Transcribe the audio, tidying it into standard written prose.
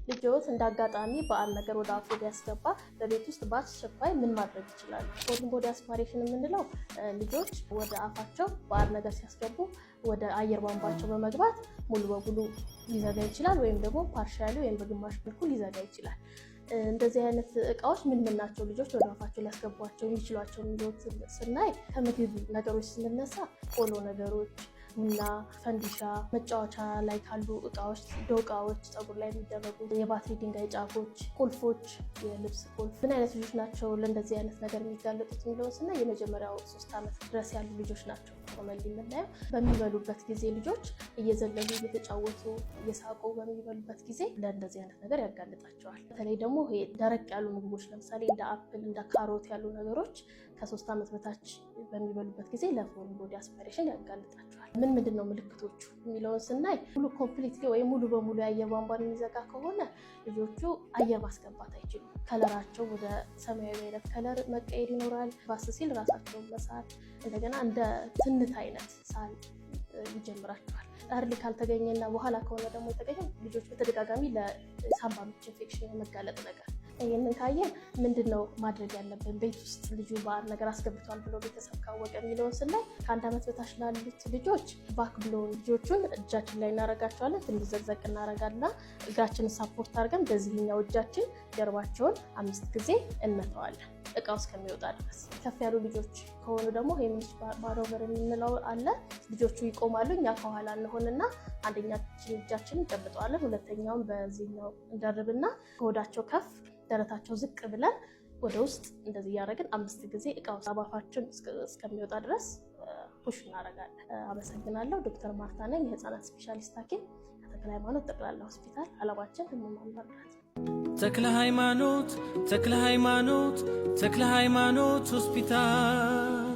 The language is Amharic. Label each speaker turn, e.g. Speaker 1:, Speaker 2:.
Speaker 1: ልጆት እንዳጋጣሚ በአል ነገር ወደ አፉ ሊያስገባ በቤት ውስጥ በአስቸኳይ ምን ማድረግ ይችላሉ? ፎሪን ቦዲ አስፓይሬሽን የምንለው ልጆች ወደ አፋቸው በአል ነገር ሲያስገቡ ወደ አየር ቧንቧቸው በመግባት ሙሉ በሙሉ ሊዘጋ ይችላል፣ ወይም ደግሞ ፓርሻሊ ወይም በግማሽ መልኩ ሊዘጋ ይችላል። እንደዚህ አይነት እቃዎች ምን ናቸው ልጆች ወደ አፋቸው ሊያስገቧቸው የሚችሏቸው የሚሉት ስናይ ከምግብ ነገሮች ስንነሳ ቆሎ ነገሮች፣ ቡና፣ ፈንዲሻ፣ መጫወቻ ላይ ካሉ እቃዎች፣ ዶቃዎች፣ ፀጉር ላይ የሚደረጉ የባትሪ ድንጋይ ጫፎች፣ ቁልፎች፣ የልብስ ቁልፍ። ምን አይነት ልጆች ናቸው ለእንደዚህ አይነት ነገር የሚጋለጡት የሚለውን ስናይ የመጀመሪያው 3 ዓመት ድረስ ያሉ ልጆች ናቸው። ኮመንሊ የምናየው በሚበሉበት ጊዜ ልጆች እየዘለሉ እየተጫወቱ እየሳቁ በሚበሉበት ጊዜ ለእንደዚህ አይነት ነገር ያጋልጣቸዋል። በተለይ ደግሞ ይሄ ደረቅ ያሉ ምግቦች ለምሳሌ እንደ አፕል፣ እንደ ካሮት ያሉ ነገሮች ከ3 ዓመት በታች በሚበሉበት ጊዜ ለፎሪን ቦዲ አስፓይሬሽን ያጋልጣቸዋል። ምንድን ነው ምልክቶቹ የሚለውን ስናይ ሙሉ ኮምፕሊትሊ ወይም ሙሉ በሙሉ የአየር ቧንቧን የሚዘጋ ከሆነ ልጆቹ አየር ማስገባት አይችሉም። ከለራቸው ወደ ሰማያዊ አይነት ከለር መቀየር ይኖራል። ባስ ሲል ራሳቸውን መሳት፣ እንደገና እንደ ትንት አይነት ሳል ይጀምራቸዋል። እርሊ ካልተገኘና በኋላ ከሆነ ደግሞ የተገኘ ልጆች በተደጋጋሚ ለሳምባ ምች ኢንፌክሽን የመጋለጥ ነገር። ይህንን ካየን ምንድነው ማድረግ ያለብን? ቤት ውስጥ ልጁ በአል ነገር አስገብቷል ብሎ ቤተሰብ ካወቀ የሚለውን ስናይ ከ1 ዓመት በታች ላሉት ልጆች ባክ ብሎ ልጆቹን እጃችን ላይ እናረጋቸዋለን። ትንሽ ዘቅዘቅ እናረጋልና እግራችንን ሳፖርት አድርገን በዚህኛው እጃችን ጀርባቸውን 5 ጊዜ እንመተዋለን እቃው እስከሚወጣ ድረስ። ከፍ ያሉ ልጆች ከሆኑ ደግሞ ሄሚስ ባሮቨር የምንለው አለ። ልጆቹ ይቆማሉ፣ እኛ ከኋላ እንሆንና አንደኛችን እጃችንን እንጨብጠዋለን፣ ሁለተኛውን በዚህኛው እንደርብና ከሆዳቸው ከፍ ደረታቸው ዝቅ ብለን ወደ ውስጥ እንደዚህ እያደረግን 5 ጊዜ እቃው አባፋችን እስከሚወጣ ድረስ ፑሽ እናደርጋለን። አመሰግናለሁ። ዶክተር ማርታ ነኝ፣ የህፃናት ስፔሻሊስት ሐኪም ከተክለ ሃይማኖት ጠቅላላ ሆስፒታል። ዓላማችን ህሙማን መርዳት።
Speaker 2: ተክለ ሃይማኖት ሆስፒታል